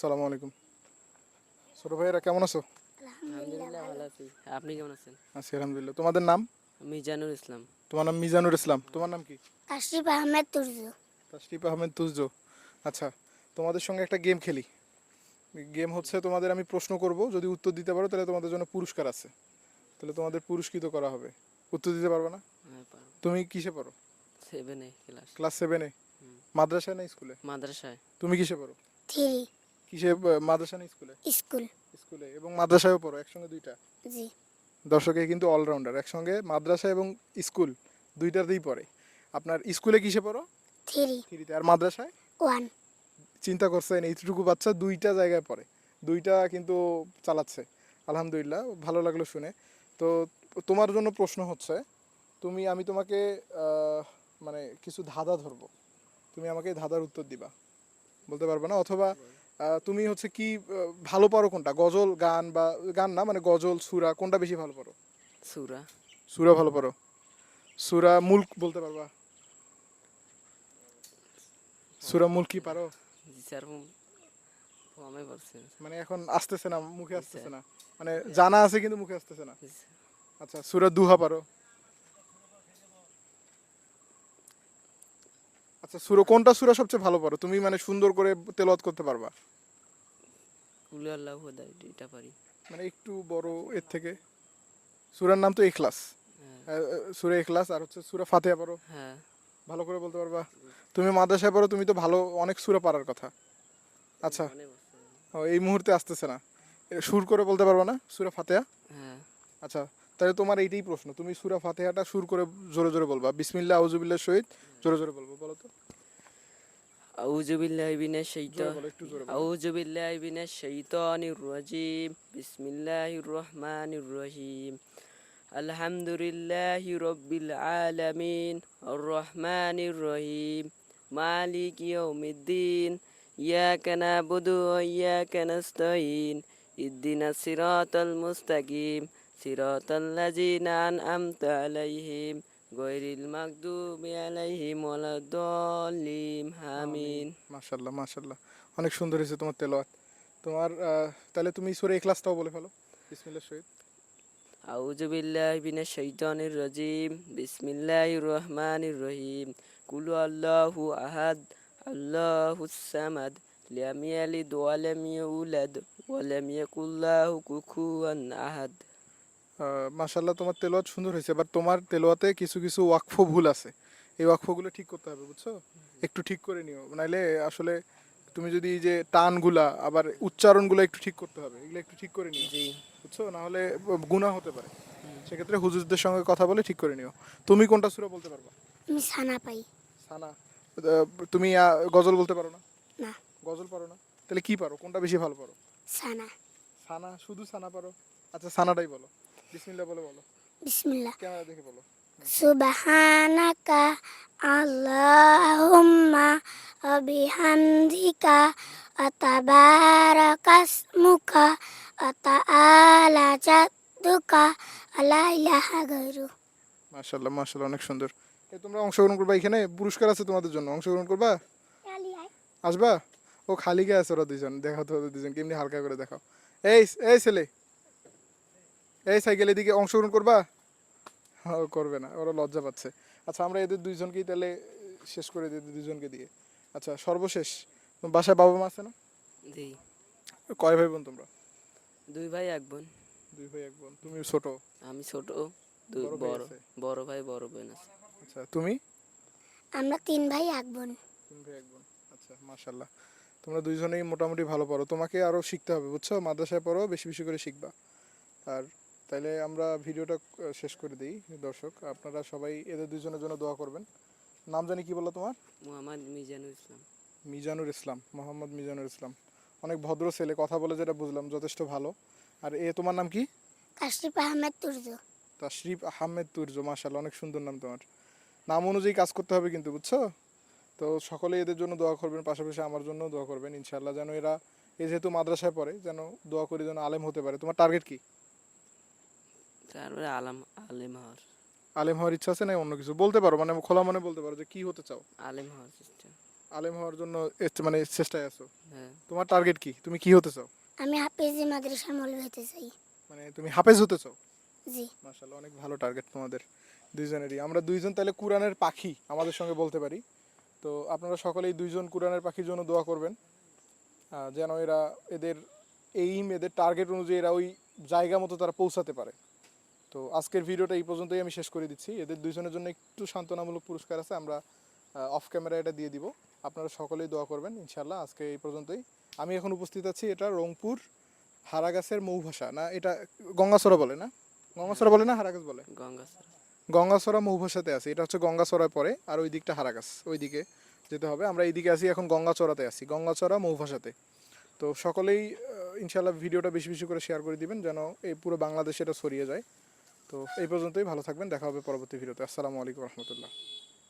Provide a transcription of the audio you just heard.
আসসালামু আলাইকুম। ছোট ভাইয়েরা কেমন আছো? আলহামদুলিল্লাহ ভালো আছি। আপনি কেমন আছেন? আছি আলহামদুলিল্লাহ। তোমাদের নাম? মিজানুর ইসলাম। তোমার নাম মিজানুর ইসলাম। তোমার নাম কি? আশিফ আহমেদ তুর্য। তাশরিফ আহমেদ তুজো। আচ্ছা, তোমাদের সঙ্গে একটা গেম খেলি। গেম হচ্ছে তোমাদের আমি প্রশ্ন করব, যদি উত্তর দিতে পারো তাহলে তোমাদের জন্য পুরস্কার আছে। তাহলে তোমাদের পুরস্কৃত করা হবে। উত্তর দিতে পারবে না? হ্যাঁ, পারবো। তুমি কিসে পড়ো? 7-এ ক্লাস। ক্লাস 7-এ। মাদ্রাসায় না স্কুলে? মাদ্রাসায়। তুমি কিসে পড়ো? থ্রি। কিসে? মাদ্রাসা না স্কুলে? স্কুল। স্কুলে এবং মাদ্রাসায়ও পড়ো একসঙ্গে দুইটা? জি। দর্শকে কিন্তু অলরাউন্ডার, একসঙ্গে মাদ্রাসা এবং স্কুল দুইটাতেই পড়ে। আপনার স্কুলে কিসে পড়ো? থ্রি। থ্রিতে। আর মাদ্রাসায়? ওয়ান। চিন্তা করছেন এইটুকু বাচ্চা দুইটা জায়গায় পড়ে, দুইটা কিন্তু চালাচ্ছে। আলহামদুলিল্লাহ, ভালো লাগলো শুনে। তো তোমার জন্য প্রশ্ন হচ্ছে, আমি তোমাকে মানে কিছু ধাঁধা ধরবো, তুমি আমাকে ধাঁধার উত্তর দিবা। বলতে পারবে না? অথবা তুমি হচ্ছে কি ভালো পারো কোনটা, গজল গান, বা গান না মানে গজল সুরা, কোনটা বেশি ভালো পারো? সুরা। সুরা ভালো পারো। সুরা মুল্ক বলতে পারবা? সুরা মুল্ক কি পারো? জি স্যার, আমি বলছি। মানে এখন আসতেছে না, মুখে জি আসতেছে স্যার। না, মানে জানা আছে কিন্তু মুখে আসতেছে না। জি স্যার। আচ্ছা, সূরা দুহা পারো? আচ্ছা, কোনটা সূরা সবচেয়ে ভালো পারো তুমি, মানে সুন্দর করে তেলাওয়াত করতে পারবা? কুল আল্লাহু আহাদ, এটা পারি। মানে একটু বড় এর থেকে। সূরার নাম তো ইখলাস। হ্যাঁ। সূরা ইখলাস আর হচ্ছে সূরা ফাতিহা পারো? হ্যাঁ। ভালো করে বলতে পারবা? তুমি মাদ্রাসায় পড়ো, তুমি তো ভালো অনেক সূরা পারার কথা। আচ্ছা, মনে পড়ছে। এই মুহূর্তে আসতেছে না। সুর করে বলতে পারবা না সূরা ফাতিহা? হ্যাঁ। আচ্ছা, তাহলে তোমার এইটাই প্রশ্ন, তুমি সূরা ফাতিহাটা সুর করে জোরে জোরে বলবা, বিসমিল্লাহ আউযুবিল্লাহ শহীদ, জোরে জোরে বলবো, বলো তো। আউযু বিল্লাহি মিনাশ জোরে শাইতান বলো, একটু জোরে বলো। আউযু বিল্লাহি মিনাশ শাইতানির রাজিম। বিসমিল্লাহির রহমানির রহিম। আলহামদুলিল্লাহি রব্বিল আলামিন আর রহমানির রহিম মালিক ইয়াউমিদ্দিন ইয়াকা নাবুদু ওয়া ইয়াকা নাস্তাইন ইহদিনাস সিরাতাল মুস্তাকিম সিরাতাল লাযিনা আন'আমতা আলাইহিম গায়রিল মাগদুবি আলাইহিম ওয়ালাদ-দাল্লিন আমিন। মাশাল্লাহ মাশাল্লাহ, অনেক সুন্দর হয়েছে তোমার তেলাওয়াত। তোমার তাহলে তুমি সূরা ইখলাসটাও বলে ফেলো, বিসমিল্লাহ শহীদ। আউযু বিল্লাহি মিনাশ শাইতানির রাজিম। বিসমিল্লাহির রহমানির রহিম। কুল আল্লাহু আহাদ আল্লাহুস সামাদ লাম ইয়ালিদ ওয়া লাম ইউলাদ ওয়া লাম ইয়াকুল লাহু কুফুয়ান আহাদ। মাশাল্লাহ, তোমার তেলাওয়াত সুন্দর হয়েছে। এবার তোমার তেলাওয়াতে কিছু কিছু ওয়াকফ ভুল আছে, এই ওয়াকফগুলো ঠিক করতে হবে, বুঝছো? একটু ঠিক করে নিও, নাইলে আসলে তুমি যদি এই যে টানগুলা আবার উচ্চারণগুলো একটু ঠিক করতে হবে, এগুলো একটু ঠিক করে নিও, জি। বুঝছো? নাহলে গুনাহ হতে পারে। সেক্ষেত্রে হুজুরদের সঙ্গে কথা বলে ঠিক করে নিও। তুমি কোনটা সূরা বলতে পারবা? আমি সানা পাই। সানা। তুমি গজল বলতে পারো না? না। গজল পারো না? তাহলে কি পারো, কোনটা বেশি ভালো পারো? সানা। সানা, শুধু সানা পারো? আচ্ছা, সানাটাই বলো। বিসমিল্লাহ বলে বলো, বিসমিল্লাহ। ক্যামেরা দেখে বলো। সুবহানাকা আল্লাহুম্মা ওয়া বিহামদিকা ওয়া তাবারাকাসমুকা ওয়া তাআলা জাদ্দুকা ওয়া লা ইলাহা গায়রুক। মাশাল্লাহ মাশাল্লাহ, অনেক সুন্দর। তোমরা অংশগ্রহণ করবা, এখানে পুরস্কার আছে তোমাদের জন্য, অংশগ্রহণ করবা? আসবা? ও খালি গায়ে আছে ওরা দুইজন, দেখাও তো ওদের দুজন কেমনি হালকা করে দেখাও। এই এই ছেলে, এই সাইকেল, এদিকে অংশগ্রহণ করবা? ও করবে না, ওরা লজ্জা পাচ্ছে। আচ্ছা, আমরা এদের দুইজনকেই তাহলে শেষ করে দিই, এদের দুইজনকে দিয়ে। আচ্ছা, সর্বশেষ, তোমার বাসায় বাবা মা আছে না? জি। কয় ভাই বোন তোমরা? 2 ভাই 1 বোন। 2 ভাই 1 বোন। তুমি ছোট? আমি ছোট। দুই বড় ভাই বড়। আছে? বড় ভাই বড় বোন আছে। আচ্ছা, তুমি? আমরা 3 ভাই 1 বোন। 3 ভাই 1 বোন। আচ্ছা, মাশাল্লাহ, তোমরা দুইজনেই মোটামুটি ভালো পারো। তোমাকে আরও শিখতে হবে, বুঝছো? মাদ্রাসায় পড়ো, বেশি বেশি করে শিখবা। আর তাইলে আমরা ভিডিওটা শেষ করে দিই। দর্শক, আপনারা সবাই এদের দুজনের জন্য দোয়া করবেন। নাম জানি কি বললো তোমার? মোহাম্মদ মিজানুর ইসলাম। মিজানুর ইসলাম, মোহাম্মদ মিজানুর ইসলাম। অনেক ভদ্র ছেলে, কথা বলে যেটা বুঝলাম যথেষ্ট ভালো। আর তোমার নাম কি? আশিফ আহমেদ তুর্য। তাশরিফ আহমেদ তুর্য। মাশাল্লাহ, অনেক সুন্দর নাম তোমার। নাম অনুযায়ী কাজ করতে হবে কিন্তু, বুঝছো? তো সকলেই এদের জন্য দোয়া করবেন, পাশাপাশি আমার জন্য দোয়া করবেন ইনশাআল্লাহ, যেন এরা যেহেতু মাদ্রাসায় পড়ে, যেন দোয়া করি যেন আলেম হতে পারে। তোমার টার্গেট কি? তারপরে আলেম হওয়ার। আলেম হওয়ার ইচ্ছা আছে, না অন্য কিছু বলতে পারো, মানে খোলা মনে বলতে পারো যে কি হতে চাও? আলেম হওয়ার চেষ্টা। আলেম হওয়ার জন্য মানে চেষ্টায় আছো। হ্যাঁ। তোমার টার্গেট কি, তুমি কি হতে চাও? আমি হাফেজি মাদ্রাসার মৌলভী হতে চাই। মানে তুমি হাফেজ হতে চাও? জি। মাশাআল্লাহ, অনেক ভালো টার্গেট তোমাদের দুইজনেরই। আমরা দুইজন তাহলে কোরআনের পাখি আমাদের সঙ্গে বলতে পারি। তো আপনারা সকলেই দুইজন কোরআনের পাখির জন্য দোয়া করবেন, যেন এরা এদের এইম এদের টার্গেট অনুযায়ী এরা ওই জায়গা মতো তারা পৌঁছাতে পারে। তো আজকের ভিডিওটা এই পর্যন্তই আমি শেষ করে দিচ্ছি। এদের দুইজনের জন্য একটু সান্ত্বনামূলক পুরস্কার আছে, আমরা অফ ক্যামেরা এটা দিয়ে দিব। আপনারা সকলেই দোয়া করবেন ইনশাল্লাহ। আজকে এই পর্যন্তই। আমি এখন উপস্থিত আছি, এটা রংপুর হারাগাছের মৌভাষা না, এটা গঙ্গাচড়া বলে না? গঙ্গাচড়া বলে না হারাগাছ বলে? গঙ্গাচড়া। গঙ্গাচড়া মৌভাষাতে আছে, এটা হচ্ছে গঙ্গাচড়ায় পড়ে, আর ওই দিকটা হারাগাছ, ওই দিকে যেতে হবে। আমরা এইদিকে আছি এখন, গঙ্গাচড়াতে আছি, গঙ্গাচড়া মৌভাষাতে। তো সকলেই ইনশাল্লাহ ভিডিওটা বেশি বেশি করে শেয়ার করে দিবেন, যেন এই পুরো বাংলাদেশে এটা ছড়িয়ে যায়। তো এই পর্যন্তই, ভালো থাকবেন, দেখা হবে পরবর্তী ভিডিওতে। আসসালামু আলাইকুম রহমতুল্লাহ।